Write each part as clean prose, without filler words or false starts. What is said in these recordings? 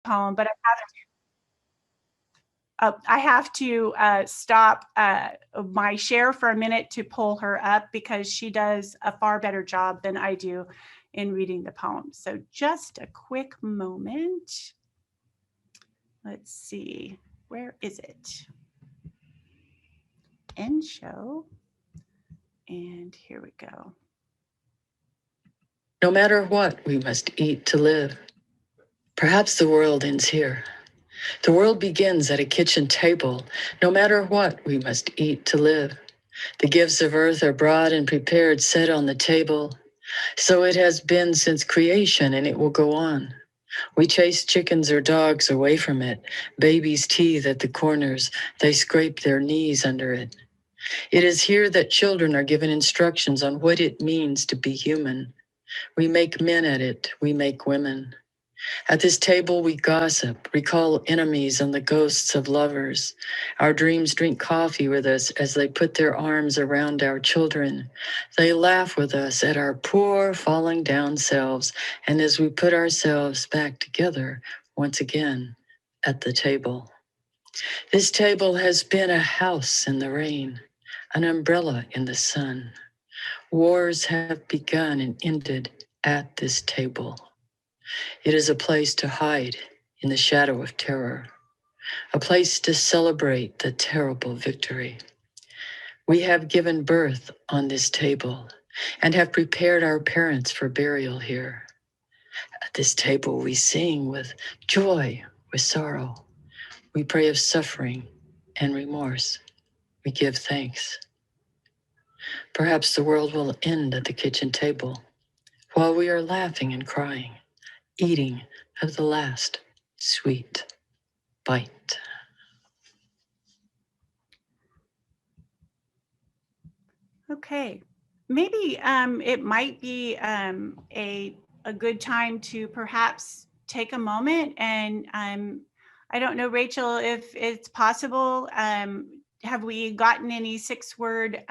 poem, but I have to stop my share for a minute to pull her up because she does a far better job than I do in reading the poem. So just a quick moment. Let's see, where is it? End show. And here we go. No matter what, we must eat to live. Perhaps the world ends here. The world begins at a kitchen table. No matter what, we must eat to live. The gifts of earth are brought and prepared, set on the table. So it has been since creation, and it will go on. We chase chickens or dogs away from it. Babies teeth at the corners. They scrape their knees under it. It is here that children are given instructions on what it means to be human. We make men at it. We make women. At this table, we gossip, recall enemies and the ghosts of lovers. Our dreams drink coffee with us as they put their arms around our children. They laugh with us at our poor, falling down selves, and as we put ourselves back together once again at the table. This table has been a house in the rain, an umbrella in the sun. Wars have begun and ended at this table. It is a place to hide in the shadow of terror, a place to celebrate the terrible victory. We have given birth on this table and have prepared our parents for burial here. At this table, we sing with joy, with sorrow. We pray of suffering and remorse. We give thanks. Perhaps the world will end at the kitchen table while we are laughing and crying, eating of the last sweet bite. Okay, maybe it might be a good time to perhaps take a moment and I don't know, Rachel, if it's possible, have we gotten any 6-word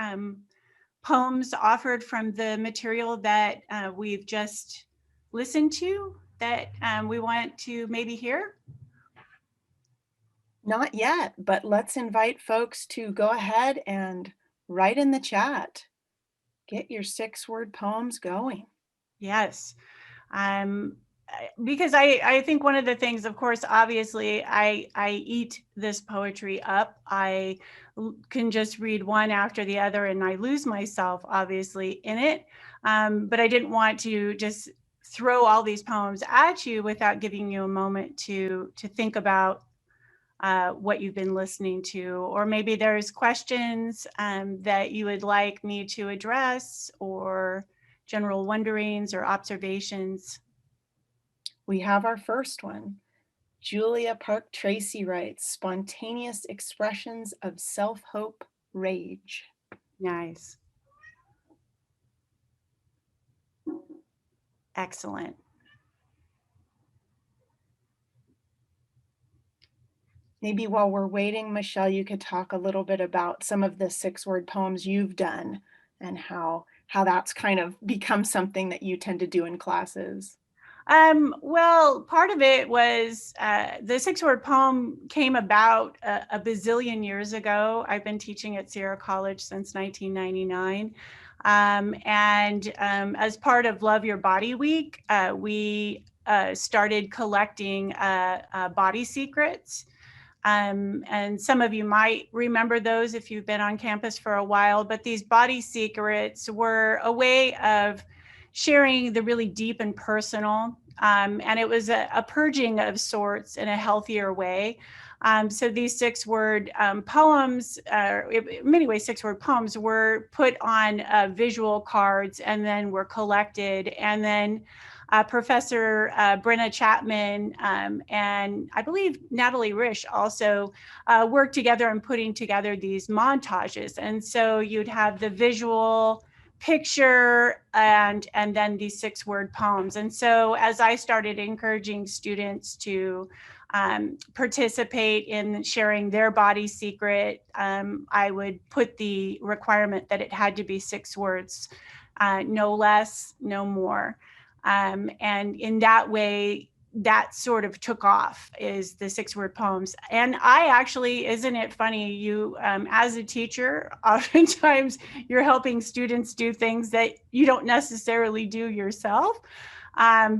poems offered from the material that we've just listened to that we want to maybe hear? Not yet, but let's invite folks to go ahead and write in the chat. Get your 6-word poems going. Yes. Because I think one of the things, of course, obviously, I eat this poetry up. I can just read one after the other and I lose myself, obviously, in it. But I didn't want to just throw all these poems at you without giving you a moment to think about what you've been listening to, or maybe there's questions that you would like me to address, or general wonderings or observations. We have our first one. Julia Park Tracy writes, spontaneous expressions of self-hope, rage. Nice. Excellent. Maybe while we're waiting, Michelle, you could talk a little bit about some of the 6-word poems you've done and how that's kind of become something that you tend to do in classes. Well, part of it was the 6-word poem came about a bazillion years ago. I've been teaching at Sierra College since 1999. And as part of Love Your Body Week, we started collecting body secrets. And some of you might remember those if you've been on campus for a while, but these body secrets were a way of sharing the really deep and personal, and it was a purging of sorts in a healthier way. So these 6-word poems, in many ways 6-word poems, were put on visual cards and then were collected, and then Professor Brenna Chapman and I believe Natalie Risch also worked together on putting together these montages. And so you'd have the visual picture and then these 6-word poems. And so as I started encouraging students to participate in sharing their body secret, I would put the requirement that it had to be 6 words, no less, no more. And in that way, that sort of took off, is the 6-word poems. And I actually, isn't it funny, you as a teacher, oftentimes you're helping students do things that you don't necessarily do yourself,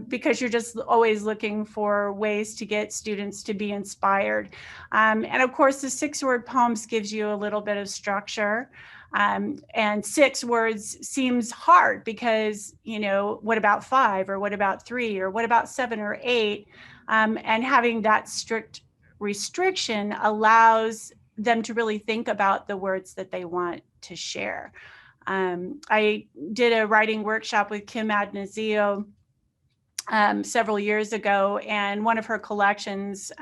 because you're just always looking for ways to get students to be inspired. And of course, the 6-word poems gives you a little bit of structure. And 6 words seems hard because, what about 5, or what about 3, or what about 7 or 8? And having that strict restriction allows them to really think about the words that they want to share. I did a writing workshop with Kim Agnazio several years ago, and one of her collections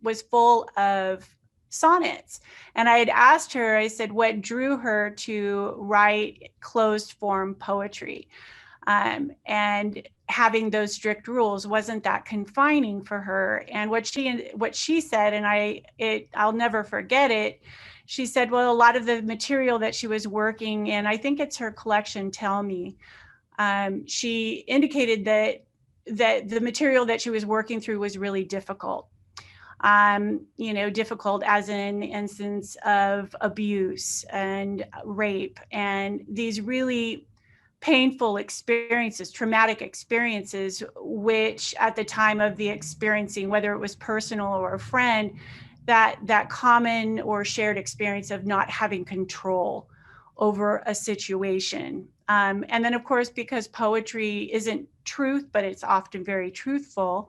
was full of sonnets. And I had asked her, I said, what drew her to write closed form poetry? And having those strict rules, wasn't that confining for her? And what she said, and I'll never forget it. She said, well, a lot of the material that she was working in, I think it's her collection, Tell Me, she indicated that the material that she was working through was really difficult. Difficult as in instance of abuse and rape, and these really painful experiences, traumatic experiences, which at the time of the experiencing, whether it was personal or a friend, that common or shared experience of not having control over a situation. And then, of course, because poetry isn't truth, but it's often very truthful,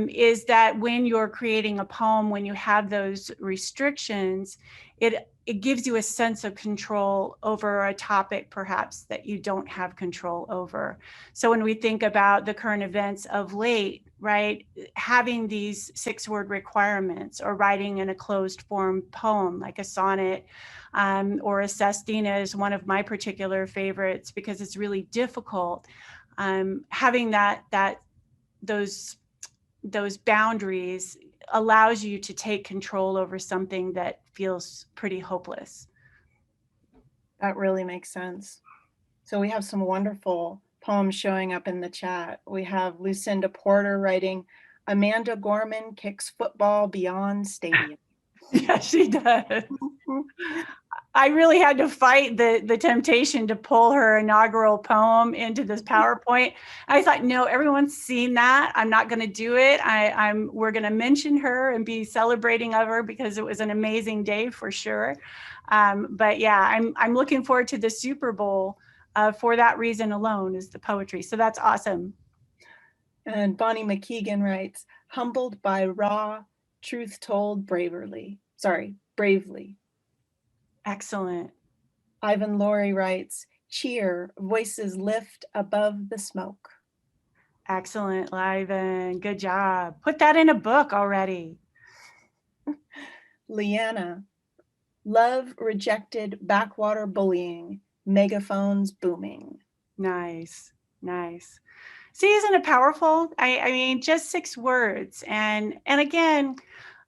is that when you're creating a poem, when you have those restrictions, it gives you a sense of control over a topic perhaps that you don't have control over. So when we think about the current events of late, right, having these 6-word requirements, or writing in a closed form poem like a sonnet, or a sestina is one of my particular favorites because it's really difficult. Having those boundaries allows you to take control over something that feels pretty hopeless. That really makes sense. So we have some wonderful poems showing up in the chat. We have Lucinda Porter writing, Amanda Gorman kicks football beyond stadium. Yeah, she does. I really had to fight the temptation to pull her inaugural poem into this PowerPoint. I thought, no, everyone's seen that. I'm not going to do it. We're going to mention her and be celebrating of her because it was an amazing day for sure. But yeah, I'm looking forward to the Super Bowl for that reason alone, is the poetry. So that's awesome. And Bonnie Mckegan writes, humbled by raw truth told bravely. Excellent. Ivan Laurie writes, cheer, voices lift above the smoke. Excellent, Ivan. Good job. Put that in a book already. Leanna, love rejected backwater bullying, megaphones booming. Nice, nice. See, isn't it powerful? I mean, just 6 words. And again,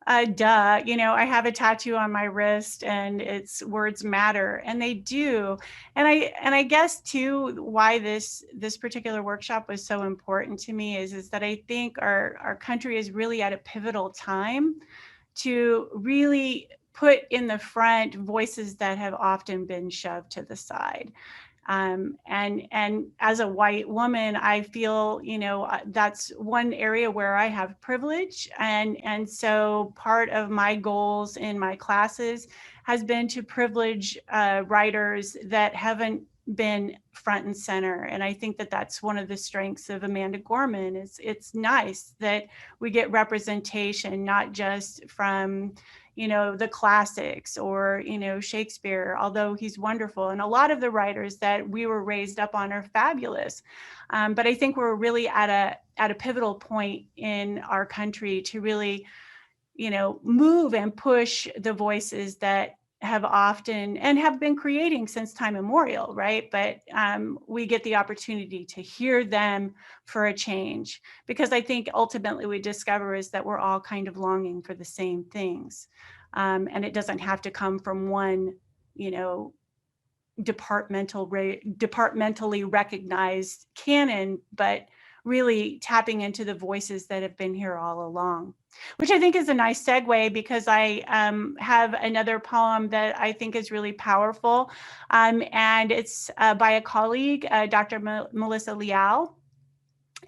duh, I have a tattoo on my wrist and it's words matter, and they do. And I guess too, why this particular workshop was so important to me is that I think our country is really at a pivotal time to really put in the front voices that have often been shoved to the side. And as a white woman, I feel, that's one area where I have privilege. And so part of my goals in my classes has been to privilege writers that haven't been front and center. And I think that that's one of the strengths of Amanda Gorman. It's nice that we get representation, not just from the classics or, Shakespeare, although he's wonderful. And a lot of the writers that we were raised up on are fabulous. But I think we're really at a pivotal point in our country to really, move and push the voices that have often and have been creating since time immemorial, right? But we get the opportunity to hear them for a change, because I think ultimately we discover is that we're all kind of longing for the same things. And it doesn't have to come from one, departmentally recognized canon, but really tapping into the voices that have been here all along, which I think is a nice segue, because I have another poem that I think is really powerful. And it's by a colleague, Dr. Melissa Liao.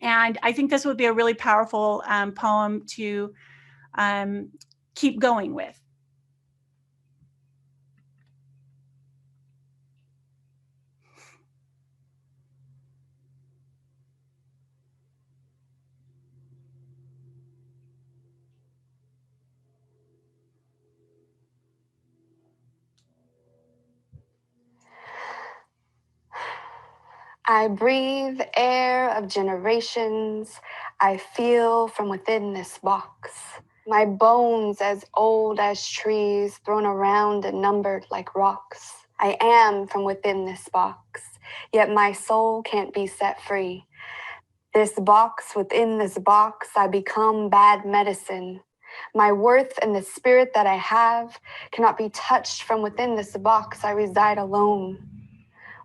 And I think this would be a really powerful poem to keep going with. I breathe air of generations. I feel from within this box. My bones as old as trees, thrown around and numbered like rocks. I am from within this box, yet my soul can't be set free. This box, within this box, I become bad medicine. My worth and the spirit that I have cannot be touched. From within this box. I reside alone,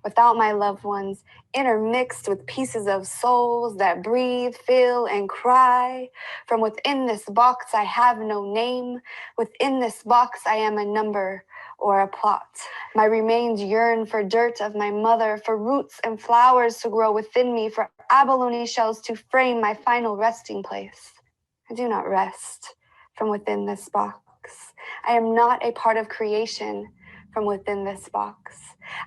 without my loved ones, intermixed with pieces of souls that breathe, feel, and cry. From within this box, I have no name. Within this box, I am a number or a plot. My remains yearn for dirt of my mother, for roots and flowers to grow within me, for abalone shells to frame my final resting place. I do not rest from within this box. I am not a part of creation from within this box.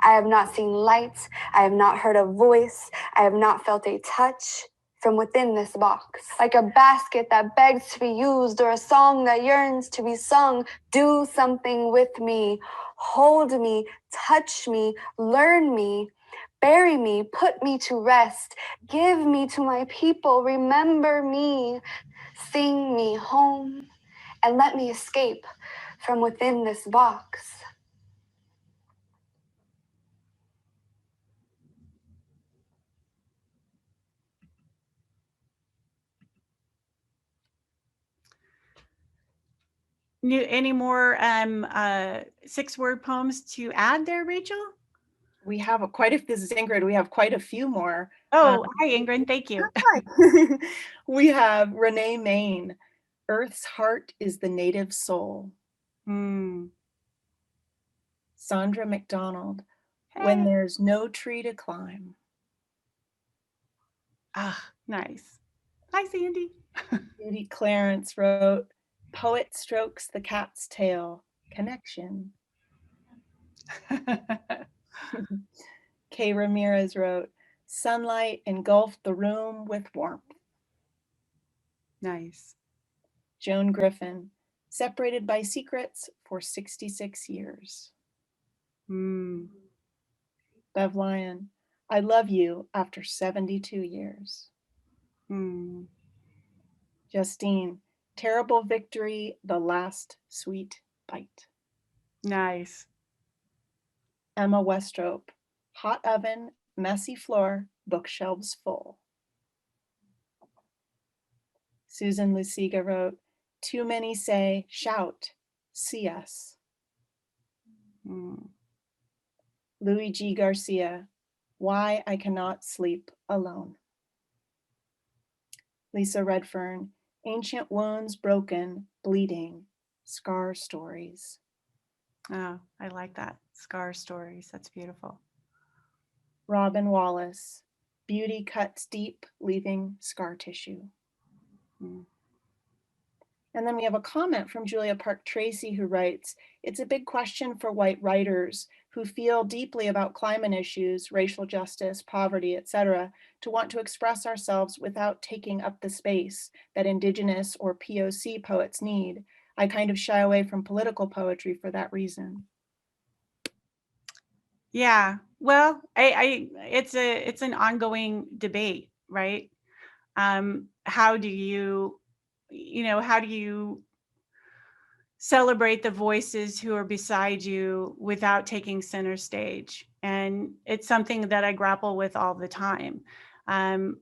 I have not seen light. I have not heard a voice. I have not felt a touch from within this box. Like a basket that begs to be used, or a song that yearns to be sung. Do something with me. Hold me. Touch me. Learn me. Bury me. Put me to rest. Give me to my people. Remember me. Sing me home. And let me escape from within this box. Any more 6-word poems to add there, Rachel? We have this is Ingrid. We have quite a few more. Oh, hi, Ingrid. Thank you. Hi. We have Renee Main. Earth's heart is the native soul. Sandra McDonald. Hey. When there's no tree to climb. Ah, nice. Hi, Sandy. Judy Clarence wrote, Poet strokes the cat's tail. Connection. Kay Ramirez wrote, sunlight engulfed the room with warmth. Nice. Joan Griffin, separated by secrets for 66 years. Bev Lyon, I love you after 72 years. Justine, terrible victory, the last sweet bite. Nice. Emma Westrop, hot oven, messy floor, bookshelves full. Susan Luciga wrote, too many say, shout, see us. Louis G. Garcia, why I cannot sleep alone. Lisa Redfern, ancient wounds broken, bleeding, scar stories. Oh, I like that. Scar stories. That's beautiful. Robin Wallace, beauty cuts deep, leaving scar tissue. And then we have a comment from Julia Park Tracy, who writes, it's a big question for white writers who feel deeply about climate issues, racial justice, poverty, etc., to want to express ourselves without taking up the space that Indigenous or POC poets need. I kind of shy away from political poetry for that reason. Yeah, well, it's an ongoing debate, right? How do you celebrate the voices who are beside you without taking center stage? And it's something that I grapple with all the time. And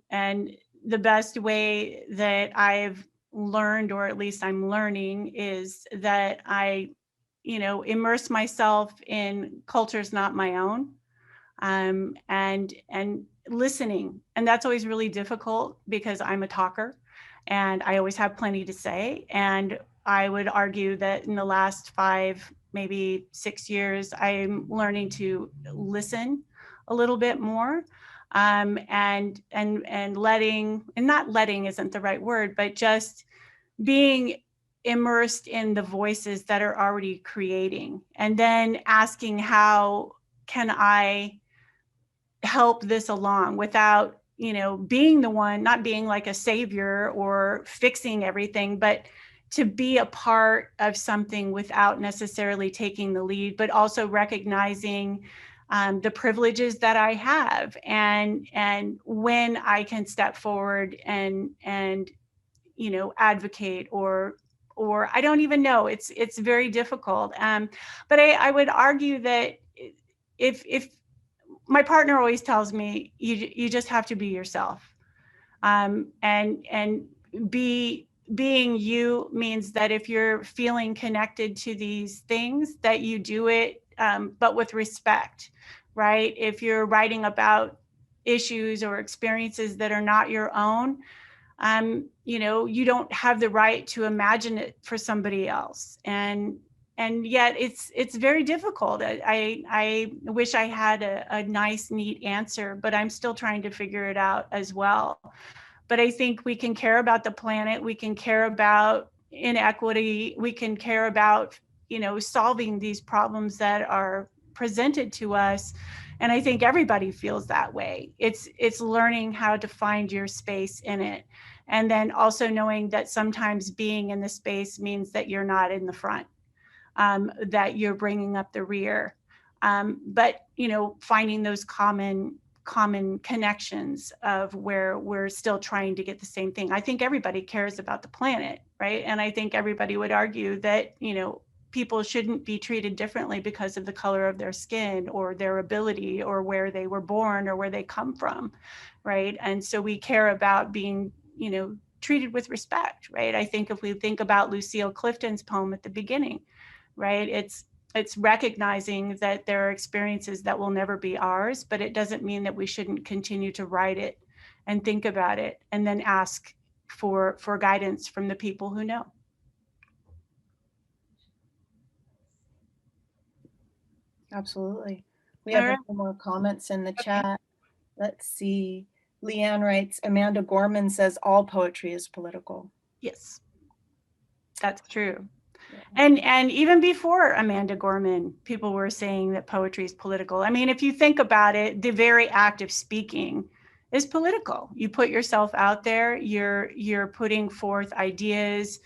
the best way that I've learned, or at least I'm learning, is that I immerse myself in cultures not my own, and listening. And that's always really difficult because I'm a talker and I always have plenty to say. And I would argue that in the last 5, maybe 6 years, I'm learning to listen a little bit more, and letting, and not letting isn't the right word, but just being immersed in the voices that are already creating, and then asking, how can I help this along without, being the one, not being like a savior or fixing everything, but to be a part of something without necessarily taking the lead, but also recognizing the privileges that I have, and when I can step forward and advocate, or I don't even know. It's very difficult. But I would argue that if my partner always tells me, you just have to be yourself, and being you means that if you're feeling connected to these things, that you do it, but with respect, right? If you're writing about issues or experiences that are not your own, you don't have the right to imagine it for somebody else. And yet it's very difficult. I wish I had a nice, neat answer, but I'm still trying to figure it out as well. But I think we can care about the planet, we can care about inequity, we can care about, solving these problems that are presented to us. And I think everybody feels that way. It's learning how to find your space in it. And then also knowing that sometimes being in the space means that you're not in the front, that you're bringing up the rear. But, finding those common connections of where we're still trying to get the same thing. I think everybody cares about the planet, right? And I think everybody would argue that, people shouldn't be treated differently because of the color of their skin or their ability or where they were born or where they come from, right? And so we care about being, treated with respect, right? I think if we think about Lucille Clifton's poem at the beginning, right? It's recognizing that there are experiences that will never be ours, but it doesn't mean that we shouldn't continue to write it and think about it and then ask for guidance from the people who know. Absolutely. We have All a right. few more comments in the Okay. chat. Let's see. Leanne writes, Amanda Gorman says all poetry is political. Yes, that's true. Yeah. And even before Amanda Gorman, people were saying that poetry is political. I mean, if you think about it, the very act of speaking is political. You put yourself out there, you're putting forth ideas,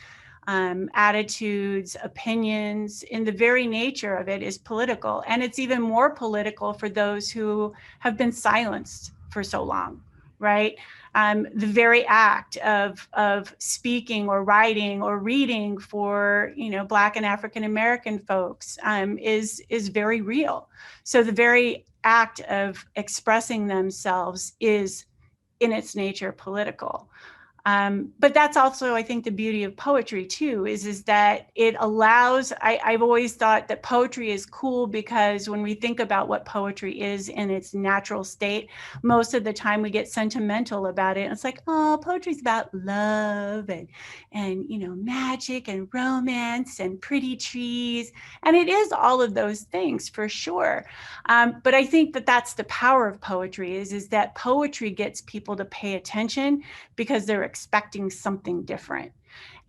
attitudes, opinions, in the very nature of it is political. And it's even more political for those who have been silenced for so long, right? The very act of speaking or writing or reading for, Black and African American folks is very real. So the very act of expressing themselves is in its nature political. But that's also, I think, the beauty of poetry too, is that it allows, I've always thought that poetry is cool because when we think about what poetry is in its natural state, most of the time we get sentimental about it. It's like, oh, poetry's about love and magic and romance and pretty trees. And it is all of those things for sure. But I think that that's the power of poetry is that poetry gets people to pay attention because they're expecting something different.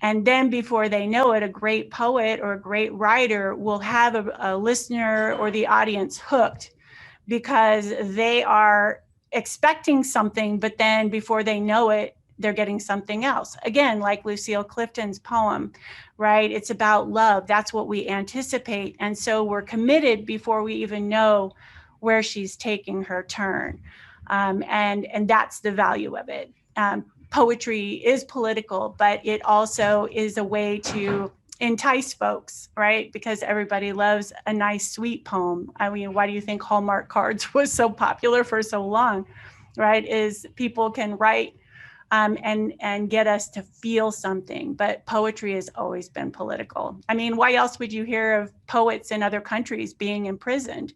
And then before they know it, a great poet or a great writer will have a listener or the audience hooked because they are expecting something, but then before they know it, they're getting something else. Again, like Lucille Clifton's poem, right? It's about love. That's what we anticipate. And so we're committed before we even know where she's taking her turn. And that's the value of it. Poetry is political, but it also is a way to entice folks, right? Because everybody loves a nice, sweet poem. I mean, why do you think Hallmark cards was so popular for so long, right? Is people can write and get us to feel something, but poetry has always been political. I mean, why else would you hear of poets in other countries being imprisoned,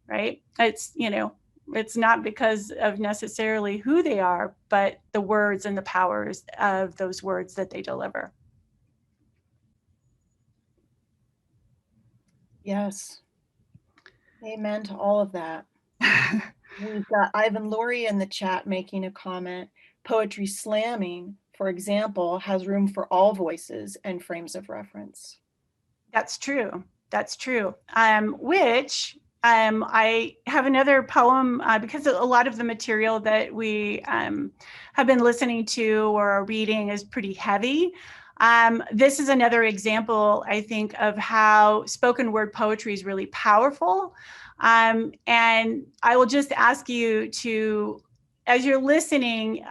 right? It's, It's not because of necessarily who they are, but the words and the powers of those words that they deliver. Yes. Amen to all of that. We've got Ivan Laurie in the chat making a comment. Poetry slamming, for example, has room for all voices and frames of reference. That's true. That's true. Which I have another poem because a lot of the material that we have been listening to or reading is pretty heavy. This is another example, I think, of how spoken word poetry is really powerful. And I will just ask you to, as you're listening,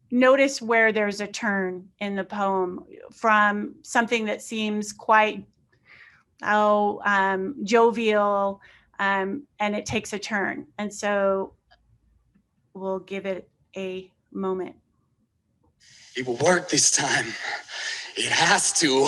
notice where there's a turn in the poem from something that seems quite jovial, and it takes a turn. And so we'll give it a moment. It will work this time. It has to.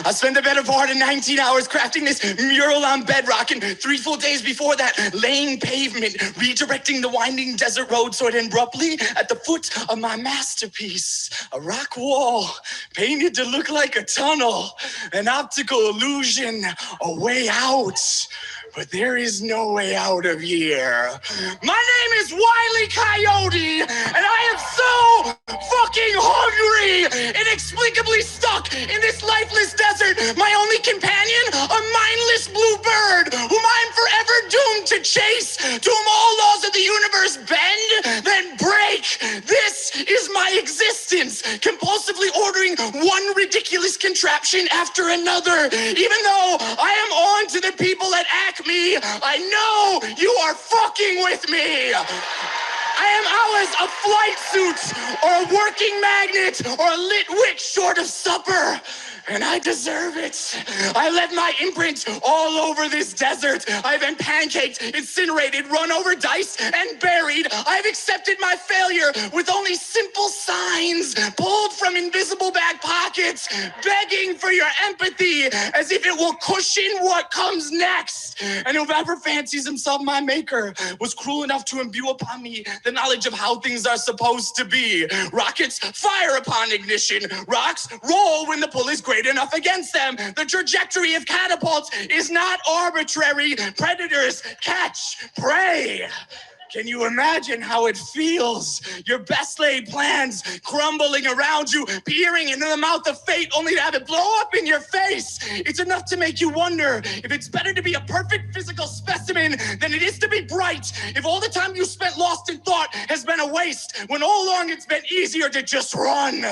I spent the better part of 19 hours crafting this mural on bedrock, and 3 full days before that, laying pavement, redirecting the winding desert road so it abruptly at the foot of my masterpiece, a rock wall painted to look like a tunnel, an optical illusion, a way out. But there is no way out of here. My name is Wile E. Coyote, and I am so fucking hungry, inexplicably stuck in this lifeless desert. My only companion, a mindless blue bird, whom I'm forever doomed to chase, to whom all laws of the universe bend, then break. This is my existence, compulsively ordering one ridiculous contraption after another. Even though I am on to the people at Acme, I know you are fucking with me. I am hours of flight suits, or a working magnet, or a lit wick short of supper. And I deserve it. I left my imprint all over this desert. I've been pancaked, incinerated, run over, diced, and buried. I've accepted my failure with only simple signs pulled from invisible back pockets, begging for your empathy as if it will cushion what comes next. And whoever fancies himself my maker was cruel enough to imbue upon me the knowledge of how things are supposed to be. Rockets fire upon ignition. Rocks roll when the pull is great enough against them. The trajectory of catapults is not arbitrary. Predators catch prey. Can you imagine how it feels? Your best laid plans crumbling around you, peering into the mouth of fate only to have it blow up in your face. It's enough to make you wonder if it's better to be a perfect physical specimen than it is to be bright. If all the time you spent lost in thought has been a waste, when all along it's been easier to just run.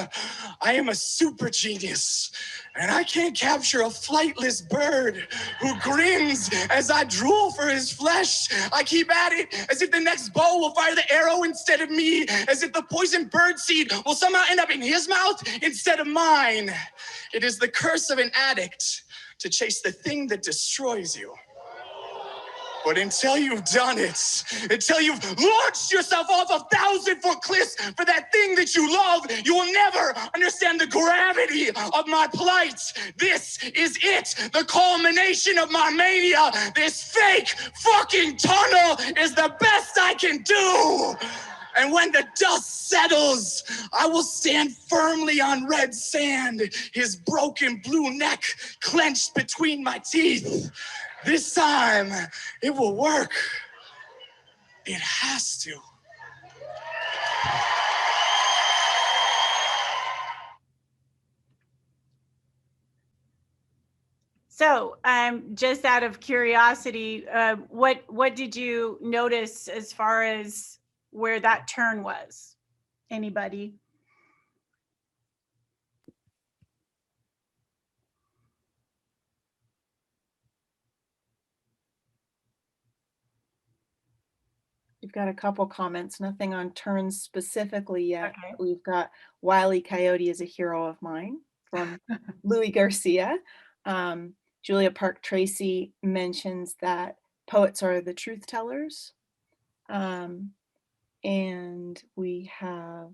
I am a super genius. And I can't capture a flightless bird who grins as I drool for his flesh. I keep at it as if the next bow will fire the arrow instead of me, as if the poisoned birdseed will somehow end up in his mouth instead of mine. It is the curse of an addict to chase the thing that destroys you. But until you've done it, until you've launched yourself off of 1,000-foot cliffs for that thing that you love, you will never understand the gravity of my plight. This is it, the culmination of my mania. This fake fucking tunnel is the best I can do. And when the dust settles, I will stand firmly on red sand, his broken blue neck clenched between my teeth. This time, it will work. It has to. So, just out of curiosity, what did you notice as far as where that turn was? Anybody? We've got a couple comments, nothing on turns specifically yet. Okay. We've got Wile E. Coyote is a hero of mine from Louis Garcia. Julia Park Tracy mentions that poets are the truth tellers. And we have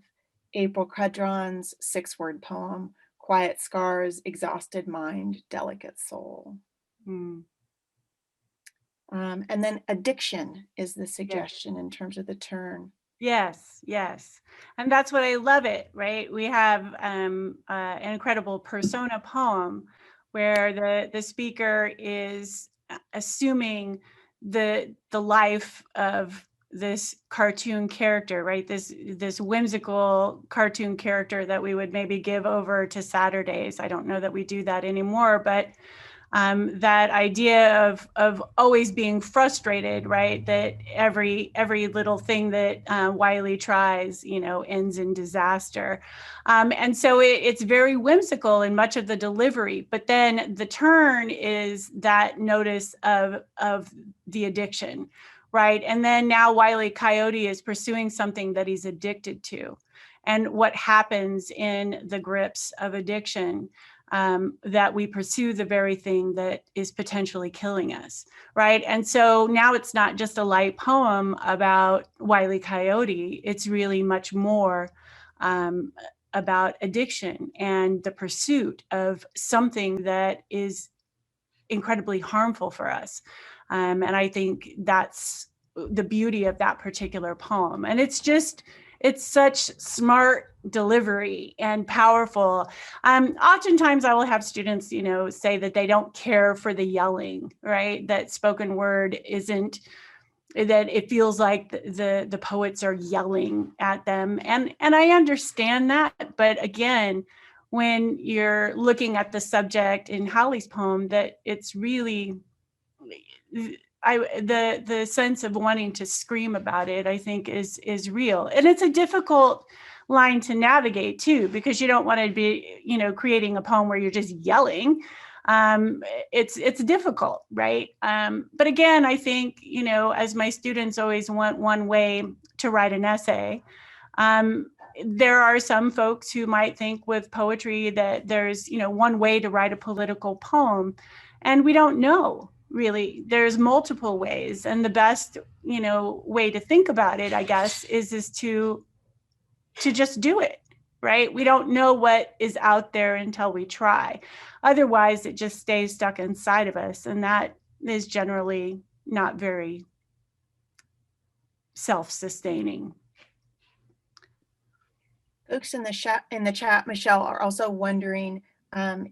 April Credron's 6-word poem, Quiet Scars, Exhausted Mind, Delicate Soul. And then addiction is the suggestion in terms of the turn. Yes, yes. And that's what I love it, right? We have an incredible persona poem where the speaker is assuming the life of this cartoon character, right? This whimsical cartoon character that we would maybe give over to Saturdays. I don't know that we do that anymore, but that idea of always being frustrated, right? That every little thing that Wiley tries, ends in disaster. And so it's very whimsical in much of the delivery, but then the turn is that notice of the addiction, right? And then now Wiley Coyote is pursuing something that he's addicted to. And what happens in the grips of addiction, that we pursue the very thing that is potentially killing us, right? And so now it's not just a light poem about Wile E. Coyote, it's really much more about addiction and the pursuit of something that is incredibly harmful for us. And I think that's the beauty of that particular poem. And it's such smart delivery and powerful. Oftentimes I will have students, say that they don't care for the yelling, right? That spoken word isn't, that it feels like the poets are yelling at them. And I understand that. But again, when you're looking at the subject in Holly's poem, that it's really, the sense of wanting to scream about it, I think is real. And it's a difficult line to navigate too, because you don't want to be, creating a poem where you're just yelling. It's difficult, right? But again, I think, as my students always want one way to write an essay, there are some folks who might think with poetry that there's, one way to write a political poem, and we don't know. Really, there's multiple ways, and the best, way to think about it, I guess, is to just do it, right? We don't know what is out there until we try. Otherwise, it just stays stuck inside of us, and that is generally not very self-sustaining. Folks in the chat, Michelle, are also wondering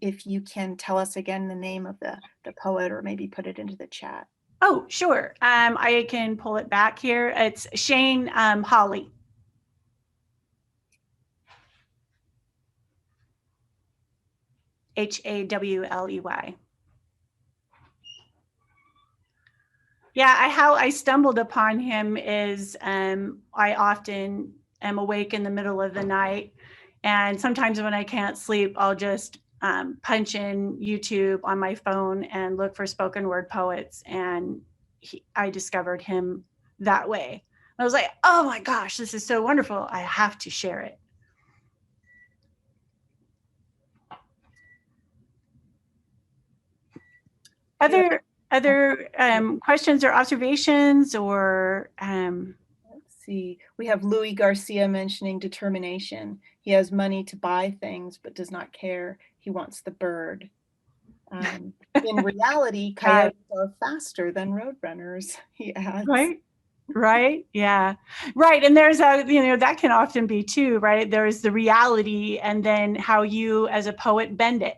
if you can tell us again the name of the poet, or maybe put it into the chat. Oh, sure. I can pull it back here. It's Shane Hawley. Hawley. Yeah, how I stumbled upon him is I often am awake in the middle of the night, and sometimes when I can't sleep, I'll just punch in YouTube on my phone and look for spoken word poets, and I discovered him that way. I was like, oh my gosh, this is so wonderful. I have to share it. Other questions or observations, or let's see. We have Louis Garcia mentioning determination. He has money to buy things, but does not care. He wants the bird. In reality, coyotes are faster than roadrunners, he adds. Right. Yeah. Right. And there's that can often be too, right? There's the reality, and then how you as a poet bend it.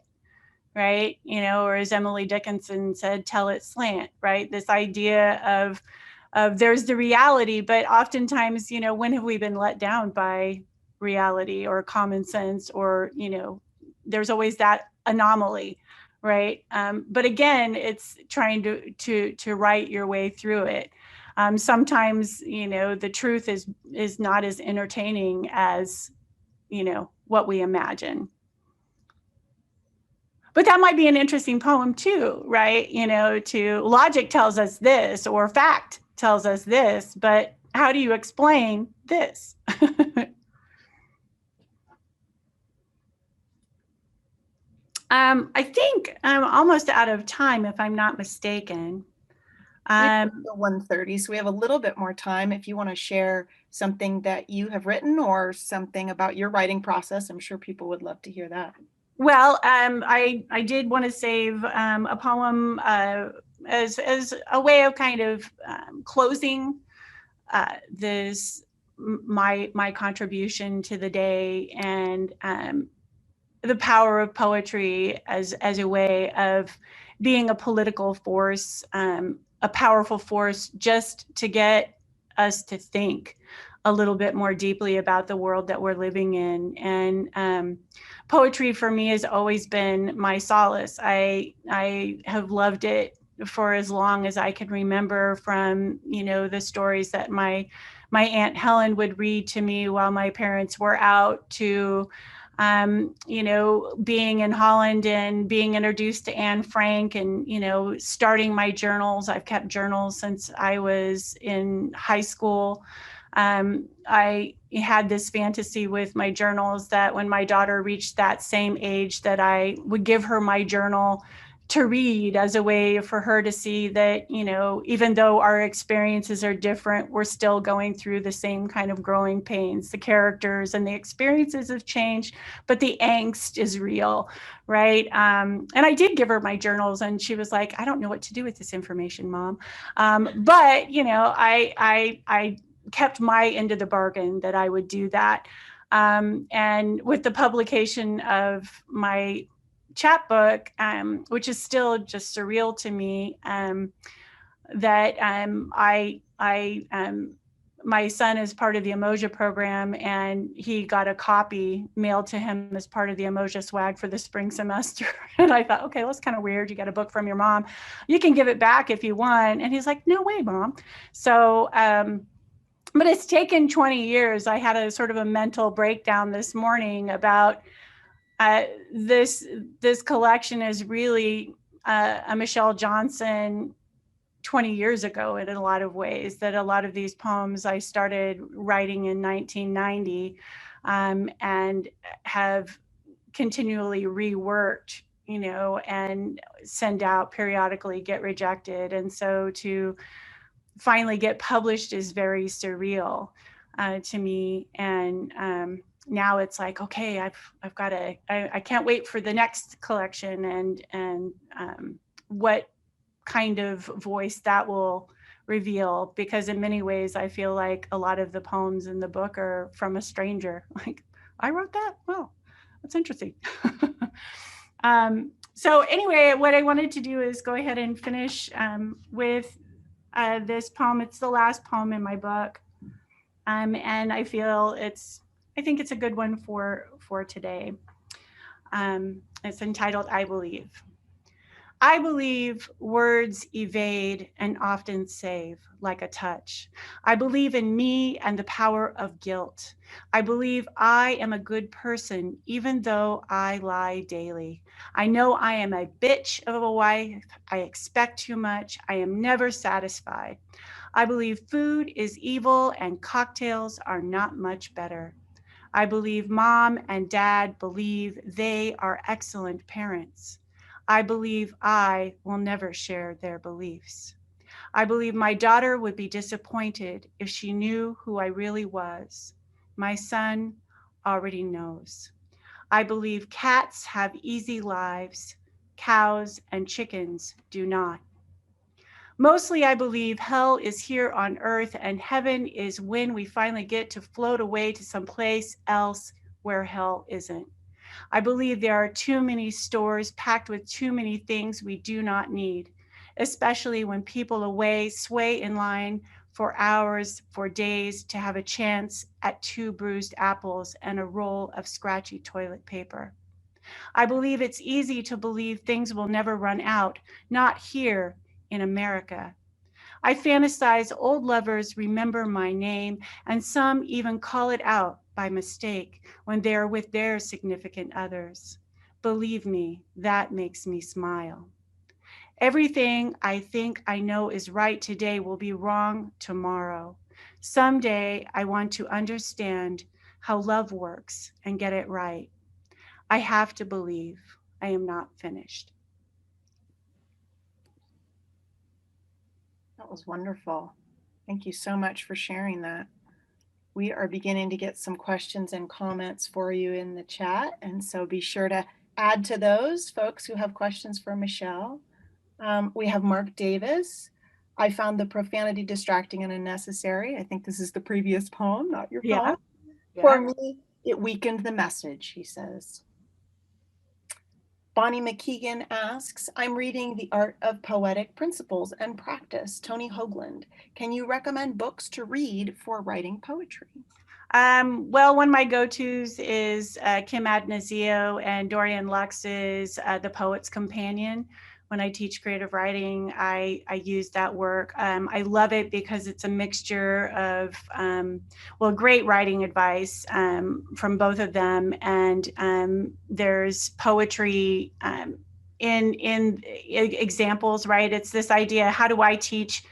Right. Or as Emily Dickinson said, tell it slant, right? This idea of there's the reality, but oftentimes, when have we been let down by reality or common sense, or, there's always that anomaly, right? But again, it's trying to write your way through it. Sometimes, the truth is not as entertaining as, what we imagine. But that might be an interesting poem too, right? To logic tells us this, or fact tells us this, but how do you explain this? I think I'm almost out of time, if I'm not mistaken. 1:30, so we have a little bit more time. If you want to share something that you have written or something about your writing process, I'm sure people would love to hear that. Well, I did want to save a poem as a way of kind of closing this my contribution to the day, and the power of poetry as a way of being a political force, a powerful force just to get us to think a little bit more deeply about the world that we're living in. And poetry for me has always been my solace. I have loved it for as long as I can remember, from, you know, the stories that my Aunt Helen would read to me while my parents were out, to you know, being in Holland and being introduced to Anne Frank, and, you know, starting my journals. I've kept journals since I was in high school. I had this fantasy with my journals that when my daughter reached that same age, that I would give her my journal to read as a way for her to see that, you know, even though our experiences are different, we're still going through the same kind of growing pains. The characters and the experiences have changed, but the angst is real, right? And I did give her my journals, and she was like, I don't know what to do with this information, Mom. But, you know, I kept my end of the bargain that I would do that. And with the publication of my chapbook, which is still just surreal to me, that my son is part of the Emoja program, and he got a copy mailed to him as part of the Emoja swag for the spring semester. And I thought, okay, well, that's kind of weird. You got a book from your mom. You can give it back if you want. And he's like, no way, Mom. So, but it's taken 20 years. I had a sort of a mental breakdown this morning about this collection is really a Michelle Johnson 20 years ago in a lot of ways. That a lot of these poems I started writing in 1990, and have continually reworked, you know, and send out periodically, get rejected. And so to finally get published is very surreal to me. And now it's like, okay, I've got to, I can't wait for the next collection, and what kind of voice that will reveal, because in many ways I feel like a lot of the poems in the book are from a stranger. Like, I wrote that? Well, that's interesting. So anyway, what I wanted to do is go ahead and finish with this poem. It's the last poem in my book. And I think it's a good one for today. It's entitled, I Believe. I believe words evade and often save, like a touch. I believe in me and the power of guilt. I believe I am a good person, even though I lie daily. I know I am a bitch of a wife. I expect too much. I am never satisfied. I believe food is evil and cocktails are not much better. I believe Mom and Dad believe they are excellent parents. I believe I will never share their beliefs. I believe my daughter would be disappointed if she knew who I really was. My son already knows. I believe cats have easy lives. Cows and chickens do not. Mostly, I believe hell is here on earth, and heaven is when we finally get to float away to someplace else where hell isn't. I believe there are too many stores packed with too many things we do not need, especially when people away sway in line for hours, for days, to have a chance at 2 bruised apples and a roll of scratchy toilet paper. I believe it's easy to believe things will never run out, not here in America. I fantasize old lovers remember my name, and some even call it out by mistake when they are with their significant others. Believe me, that makes me smile. Everything I think I know is right today will be wrong tomorrow. Someday I want to understand how love works and get it right. I have to believe I am not finished. That was wonderful. Thank you so much for sharing that. We are beginning to get some questions and comments for you in the chat, and so be sure to add to those folks who have questions for Michelle. We have Mark Davis. I found the profanity distracting and unnecessary. I think this is the previous poem, not your Yeah. poem. Yeah. For me, it weakened the message, he says. Bonnie Mckegan asks, I'm reading The Art of Poetic Principles and Practice, Tony Hoagland. Can you recommend books to read for writing poetry? Well, one of my go-tos is Kim Addonizio and Dorian Lux's The Poet's Companion. When I teach creative writing, I use that work. I love it because it's a mixture of, well, great writing advice from both of them. And there's poetry in examples, right? It's this idea, how do I teach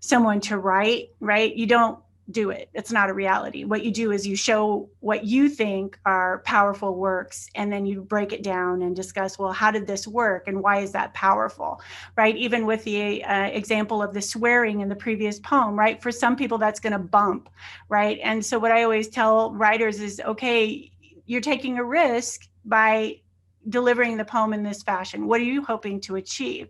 someone to write, right? You don't do it. It's not a reality. What you do is you show what you think are powerful works, and then you break it down and discuss, well, how did this work and why is that powerful, right? Even with the example of the swearing in the previous poem, right? For some people, that's going to bump, right? And so what I always tell writers is, okay, you're taking a risk by delivering the poem in this fashion. What are you hoping to achieve,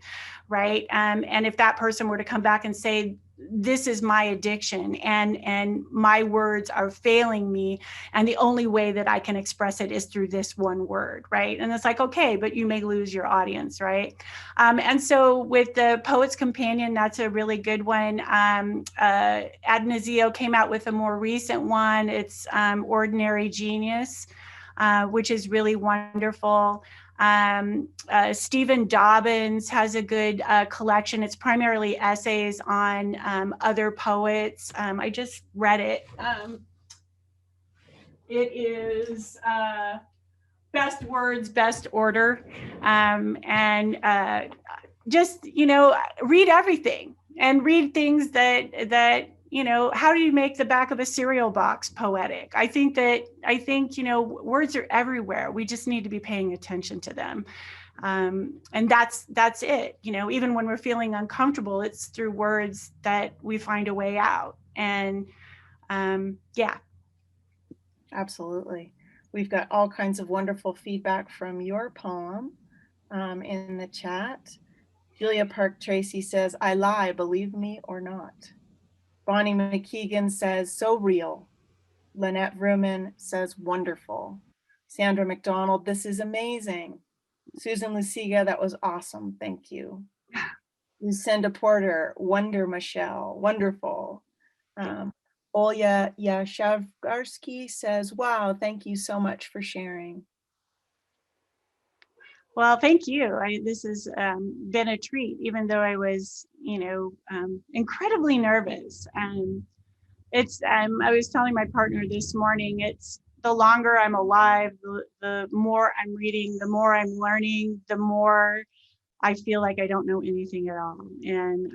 right? And if that person were to come back and say, this is my addiction and my words are failing me, and the only way that I can express it is through this one word, right? And it's like, okay, but you may lose your audience, right? And so with the Poet's Companion, that's a really good one. Addonizio came out with a more recent one. It's Ordinary Genius, which is really wonderful. Stephen Dobbins has a good collection. It's primarily essays on other poets. I just read it. It is Best Words, Best Order. And just, read everything and read things that how do you make the back of a cereal box poetic? I think words are everywhere. We just need to be paying attention to them. And that's it. Even when we're feeling uncomfortable, it's through words that we find a way out. And yeah. Absolutely. We've got all kinds of wonderful feedback from your poem in the chat. Julia Park Tracy says, I lie, believe me or not. Bonnie Mckegan says, so real. Lynette Vrooman says, wonderful. Sandra McDonald, this is amazing. Susan Luciga, that was awesome. Thank you. Lucinda Porter, wonder Michelle, wonderful. Olya Yashavgarsky says, wow, thank you so much for sharing. Well, thank you. This has been a treat, even though I was, incredibly nervous. It's I was telling my partner this morning, it's the longer I'm alive, the more I'm reading, the more I'm learning, the more I feel like I don't know anything at all. And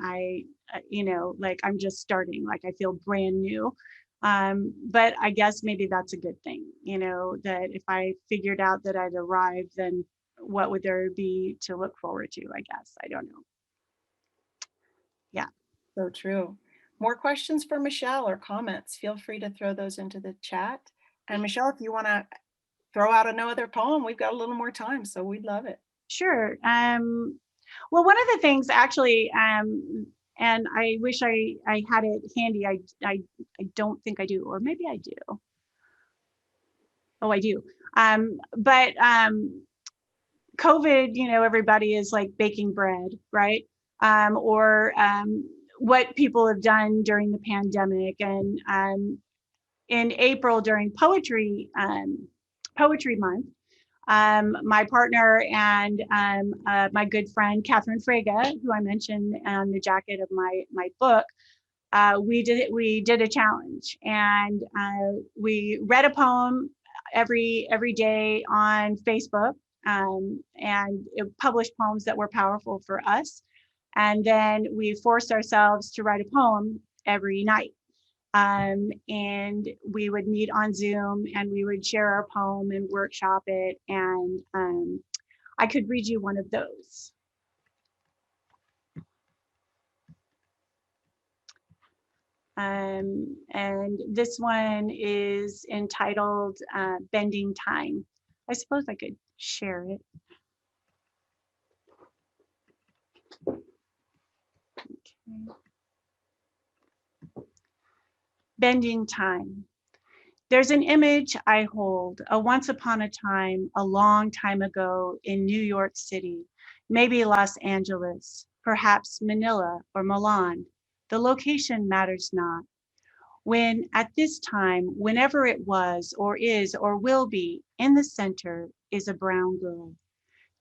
like I'm just starting, like I feel brand new. But I guess maybe that's a good thing, that if I figured out that I'd arrived, then what would there be to look forward to? I guess, I don't know. Yeah. So true. More questions for Michelle or comments, feel free to throw those into the chat. And Michelle, if you want to throw out another poem, we've got a little more time, so we'd love it. Sure. Well, one of the things actually, and I wish I had it handy. I don't think I do, or maybe I do. Oh, I do. But COVID, everybody is like baking bread, right? Or what people have done during the pandemic. And in April during Poetry Month, my partner and my good friend Catherine Frege, who I mentioned on the jacket of my book, we did a challenge, and we read a poem every day on Facebook, and it published poems that were powerful for us, and then we forced ourselves to write a poem every night. And we would meet on Zoom and we would share our poem and workshop it. And I could read you one of those. And this one is entitled Bending Time. I suppose I could share it. Bending time. There's an image I hold, a once upon a time, a long time ago in New York City, maybe Los Angeles, perhaps Manila or Milan. The location matters not. When at this time, whenever it was or is or will be, in the center is a brown girl.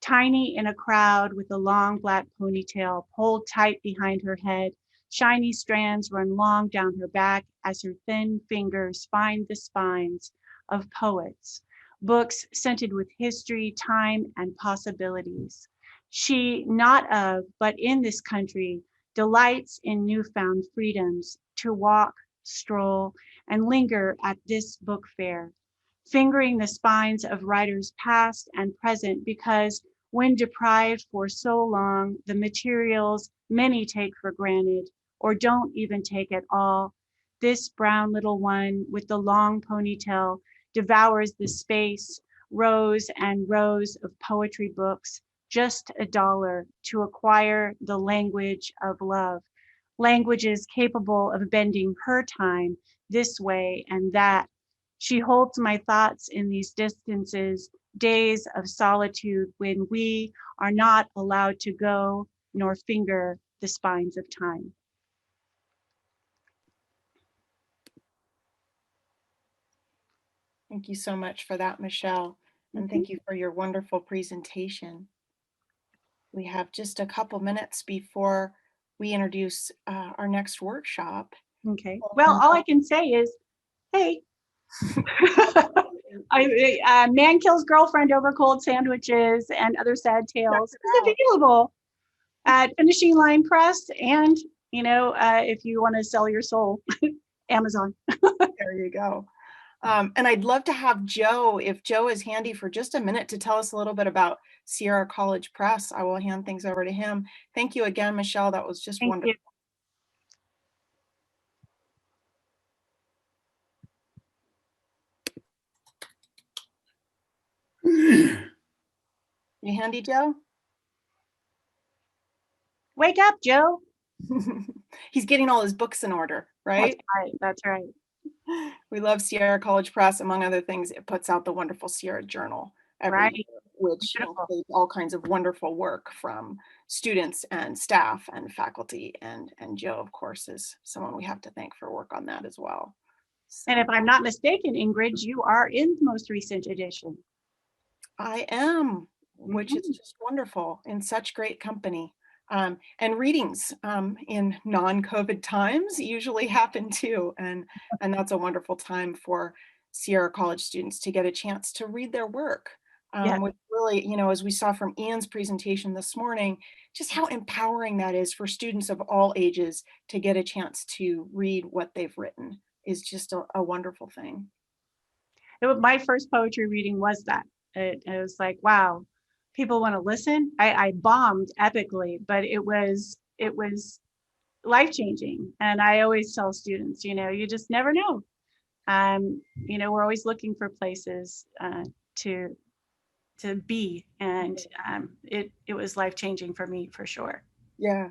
Tiny in a crowd with a long black ponytail pulled tight behind her head, shiny strands run long down her back as her thin fingers find the spines of poets, books scented with history, time, and possibilities. She, not of, but in this country, delights in newfound freedoms to walk, stroll, and linger at this book fair, fingering the spines of writers past and present because when deprived for so long, the materials many take for granted or don't even take at all, this brown little one with the long ponytail devours the space, rows and rows of poetry books, just $1 to acquire the language of love, languages capable of bending her time this way and that. She holds my thoughts in these distances, days of solitude when we are not allowed to go nor finger the spines of time. Thank you so much for that, Michelle. And thank you for your wonderful presentation. We have just a couple minutes before we introduce our next workshop. Okay. Well, all I can say is, hey, Man Kills Girlfriend Over Cold Sandwiches and Other Sad Tales is available at Finishing Line Press, and if you want to sell your soul, Amazon. There you go. And I'd love to have Joe, if Joe is handy for just a minute, to tell us a little bit about Sierra College Press. I will hand things over to him. Thank you again, Michelle. That was just Thank wonderful. You handy, Joe? Wake up, Joe. He's getting all his books in order, right? That's right. We love Sierra College Press. Among other things, it puts out the wonderful Sierra Journal every year, which includes all kinds of wonderful work from students and staff and faculty. And Joe, of course, is someone we have to thank for work on that as well. So, and if I'm not mistaken, Ingrid, you are in the most recent edition. I am, which is just wonderful, in such great company. And readings in non-COVID times usually happen too. And that's a wonderful time for Sierra College students to get a chance to read their work. Which really, as we saw from Ian's presentation this morning, just how empowering that is for students of all ages to get a chance to read what they've written is just a wonderful thing. My first poetry reading was that. It was like, wow, people want to listen. I bombed epically, but it was life-changing. And I always tell students, you just never know. We're always looking for places to be, and it was life-changing for me, for sure. Yeah,